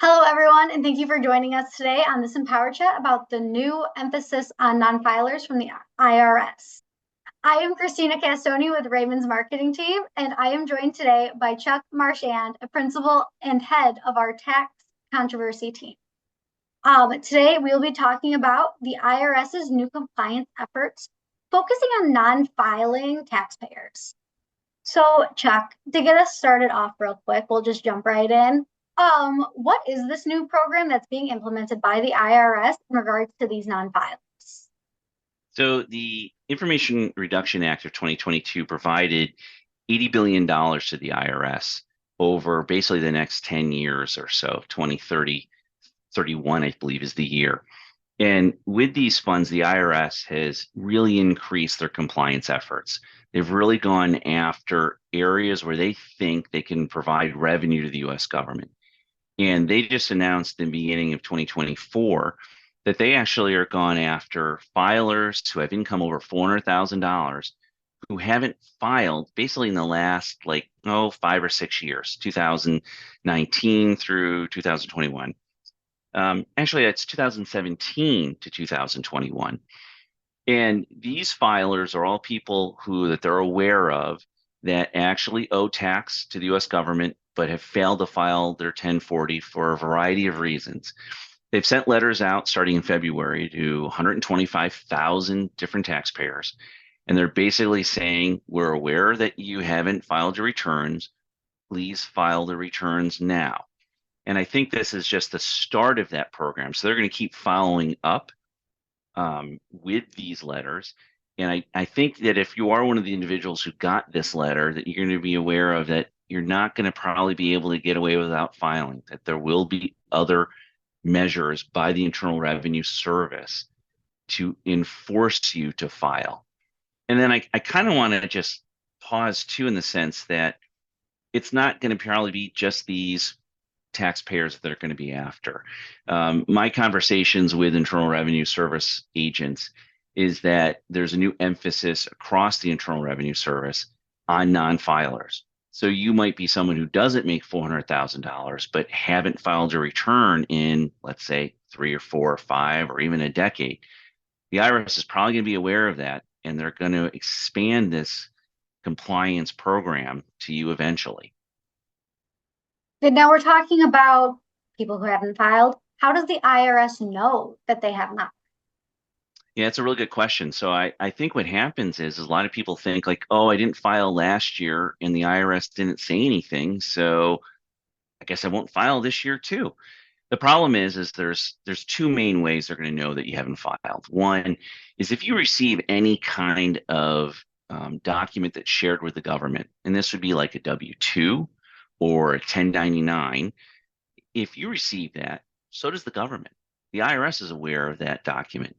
Hello, everyone, and thank you for joining us today on this Empower Chat about the new emphasis on non-filers from the IRS. I am Christina Castoni with Raymond's marketing team, and I am joined today by Chuck Marchand, a principal and head of our tax controversy team. Today, we'll be talking about the IRS's new compliance efforts, focusing on non-filing taxpayers. So, Chuck, to get us started off real quick, we'll just jump right in. What is this new program that's being implemented by the IRS in regards to these non-filers? So the Information Reduction Act of 2022 provided $80 billion to the IRS over basically the next 10 years or so. 2030, 31, I believe, is the year. And with these funds, the IRS has really increased their compliance efforts. They've really gone after areas where they think they can provide revenue to the US government. And they just announced in the beginning of 2024 that they actually are gone after filers who have income over $400,000 who haven't filed basically in the last 5 or 6 years, 2019 through 2021. Actually, it's 2017 to 2021. And these filers are all people that they're aware of that actually owe tax to the US government, but have failed to file their 1040 for a variety of reasons. They've sent letters out starting in February to 125,000 different taxpayers. And they're basically saying, we're aware that you haven't filed your returns. Please file the returns now. And I think this is just the start of that program. So they're going to keep following up with these letters. And I think that if you are one of the individuals who got this letter, that you're going to be aware of that you're not going to probably be able to get away without filing, that there will be other measures by the Internal Revenue Service to enforce you to file. And then I kind of want to just pause too, in the sense that it's not going to probably be just these taxpayers that are going to be after. My conversations with Internal Revenue Service agents is that there's a new emphasis across the Internal Revenue Service on non-filers. So you might be someone who doesn't make $400,000, but haven't filed your return in, let's say, 3 or 4 or 5 or even a decade. The IRS is probably going to be aware of that, and they're going to expand this compliance program to you eventually. And now we're talking about people who haven't filed. How does the IRS know that they have not? Yeah, it's a really good question. So I think what happens is a lot of people think like, oh, I didn't file last year and the IRS didn't say anything, so I guess I won't file this year too. The problem is there's two main ways they're going to know that you haven't filed. One is if you receive any kind of document that's shared with the government, and this would be like a W-2 or a 1099. If you receive that, so does the government. The IRS is aware of that document.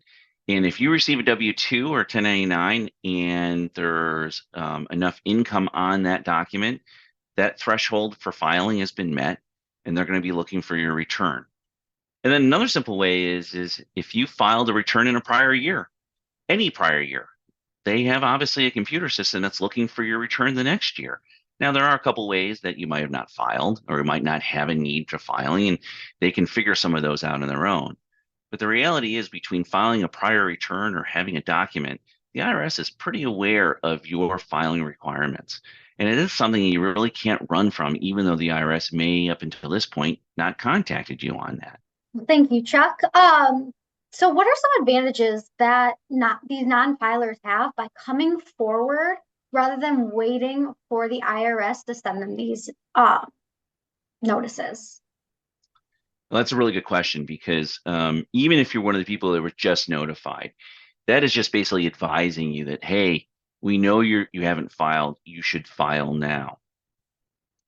And if you receive a W-2 or 1099 and there's enough income on that document, that threshold for filing has been met, and they're going to be looking for your return. And then another simple way is if you filed a return in a prior year, any prior year, they have obviously a computer system that's looking for your return the next year. Now, there are a couple ways that you might have not filed or might not have a need for filing, and they can figure some of those out on their own. But the reality is, between filing a prior return or having a document, the IRS is pretty aware of your filing requirements. And it is something you really can't run from, even though the IRS may, up until this point, not contacted you on that. Thank you, Chuck. So what are some advantages that not these non-filers have by coming forward rather than waiting for the IRS to send them these notices? Well, that's a really good question because even if you're one of the people that were just notified, that is just basically advising you that, hey, we know you haven't filed, you should file now.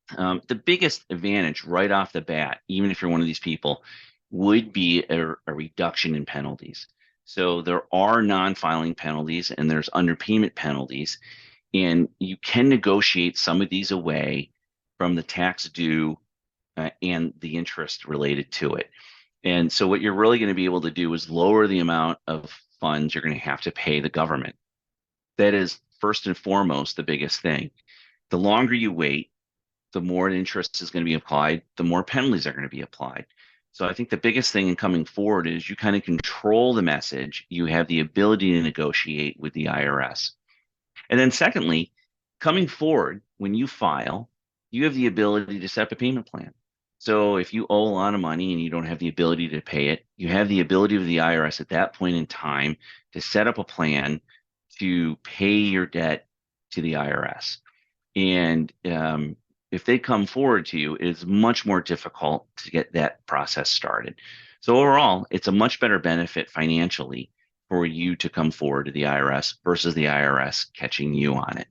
The biggest advantage right off the bat, even if you're one of these people, would be a reduction in penalties. So there are non-filing penalties and there's underpayment penalties, and you can negotiate some of these away from the tax due and the interest related to it. And so what you're really going to be able to do is lower the amount of funds you're going to have to pay the government. That is first and foremost the biggest thing. The longer you wait, the more interest is going to be applied, the more penalties are going to be applied. So I think the biggest thing in coming forward is you kind of control the message. You have the ability to negotiate with the IRS. And then secondly, coming forward, when you file, you have the ability to set up a payment plan. So if you owe a lot of money and you don't have the ability to pay it, you have the ability of the IRS at that point in time to set up a plan to pay your debt to the IRS. And if they come forward to you, it's much more difficult to get that process started. So overall, it's a much better benefit financially for you to come forward to the IRS versus the IRS catching you on it.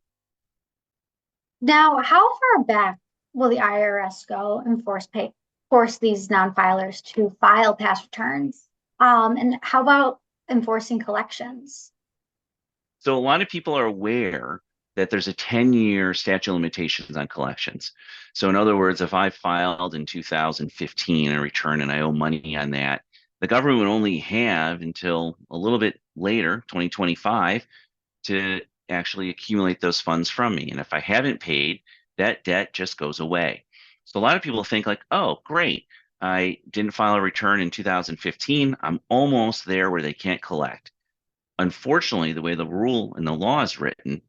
Now, how far back will the IRS go and force these non-filers to file past returns? And how about enforcing collections? So a lot of people are aware that there's a 10-year statute of limitations on collections. So in other words, if I filed in 2015 a return and I owe money on that, the government would only have until a little bit later, 2025, to actually accumulate those funds from me. And if I haven't paid, that debt just goes away. So a lot of people think like, oh, great. I didn't file a return in 2015. I'm almost there where they can't collect. Unfortunately, the way the rule and the law is written,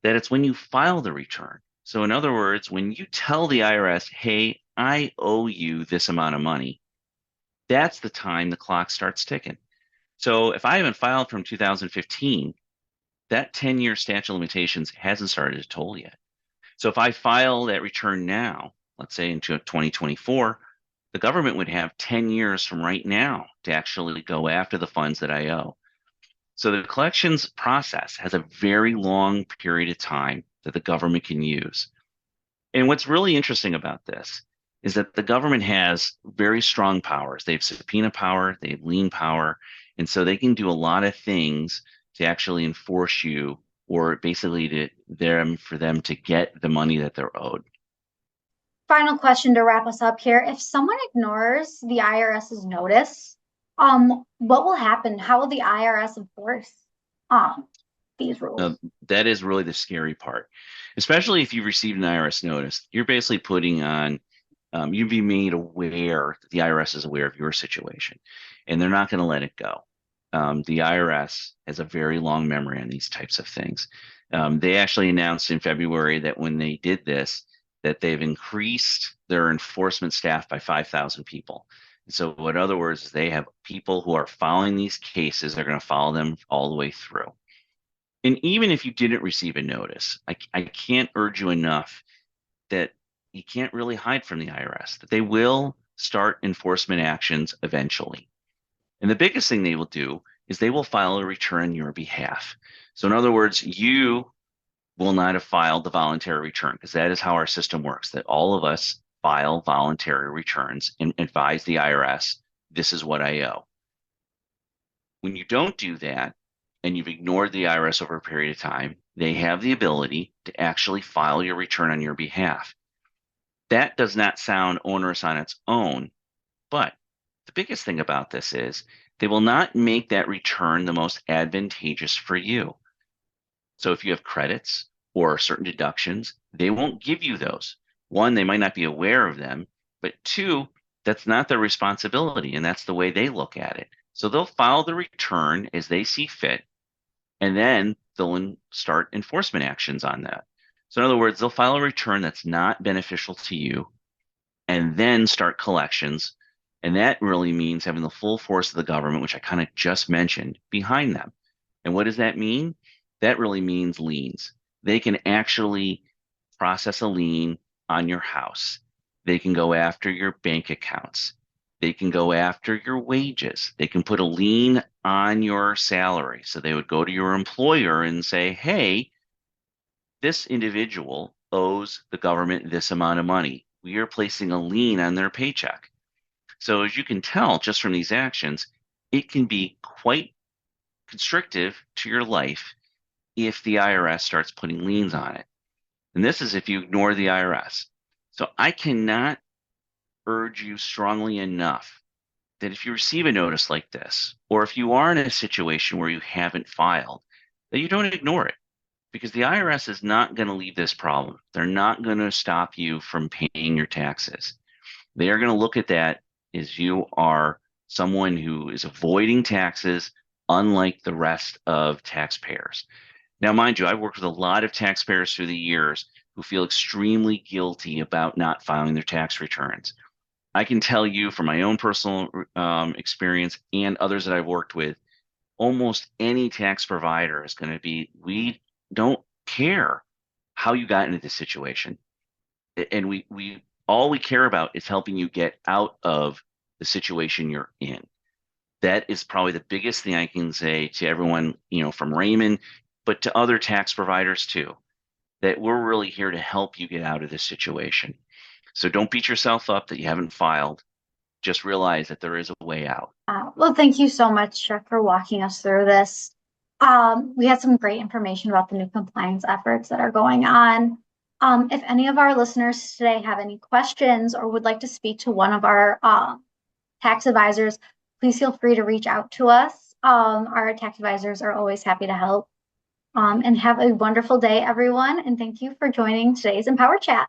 that it's when you file the return. So in other words, when you tell the IRS, hey, I owe you this amount of money, that's the time the clock starts ticking. So if I haven't filed from 2015, that 10-year statute of limitations hasn't started to toll yet. So if I file that return now, let's say into 2024, the government would have 10 years from right now to actually go after the funds that I owe. So the collections process has a very long period of time that the government can use. And what's really interesting about this is that the government has very strong powers. They have subpoena power, they have lien power, and so they can do a lot of things to actually enforce you or basically for them to get the money that they're owed. Final question to wrap us up here. If someone ignores the IRS's notice, what will happen? How will the IRS enforce um these rules? That is really the scary part, especially if you received an IRS notice. You're basically putting on, you'd be made aware that the IRS is aware of your situation, and they're not going to let it go. The IRS has a very long memory on these types of things. They actually announced in February that when they did this, that they've increased their enforcement staff by 5,000 people. So, in other words, they have people who are following these cases. They're going to follow them all the way through. And even if you didn't receive a notice, I can't urge you enough that you can't really hide from the IRS, that they will start enforcement actions eventually. And the biggest thing they will do is they will file a return on your behalf. So, in other words, you will not have filed the voluntary return because that is how our system works, that all of us file voluntary returns and advise the IRS, this is what I owe. When you don't do that and you've ignored the IRS over a period of time, they have the ability to actually file your return on your behalf. That does not sound onerous on its own, but the biggest thing about this is they will not make that return the most advantageous for you. So if you have credits or certain deductions, they won't give you those. One, they might not be aware of them, but two, that's not their responsibility, and that's the way they look at it. So they'll file the return as they see fit, and then they'll start enforcement actions on that. So in other words, they'll file a return that's not beneficial to you and then start collections. And that really means having the full force of the government, which I kind of just mentioned, behind them. And what does that mean? That really means liens. They can actually process a lien on your house. They can go after your bank accounts. They can go after your wages. They can put a lien on your salary. So they would go to your employer and say, hey, this individual owes the government this amount of money. We are placing a lien on their paycheck. So as you can tell just from these actions, it can be quite constrictive to your life if the IRS starts putting liens on it. And this is if you ignore the IRS. So I cannot urge you strongly enough that if you receive a notice like this, or if you are in a situation where you haven't filed, that you don't ignore it. Because the IRS is not going to leave this problem. They're not going to stop you from paying your taxes. They are going to look at that is you are someone who is avoiding taxes, unlike the rest of taxpayers. Now, mind you, I've worked with a lot of taxpayers through the years who feel extremely guilty about not filing their tax returns. I can tell you from my own personal experience and others that I've worked with, almost any tax provider is going to be, we don't care how you got into this situation. And we all we care about is helping you get out of the situation you're in. That is probably the biggest thing I can say to everyone, from Raymond, but to other tax providers too, that we're really here to help you get out of this situation. So don't beat yourself up that you haven't filed. Just realize that there is a way out. Well, thank you so much, Chuck, for walking us through this. We had some great information about the new compliance efforts that are going on. If any of our listeners today have any questions or would like to speak to one of our tax advisors, please feel free to reach out to us. Our tax advisors are always happy to help. And have a wonderful day, everyone. And thank you for joining today's Empower Chat.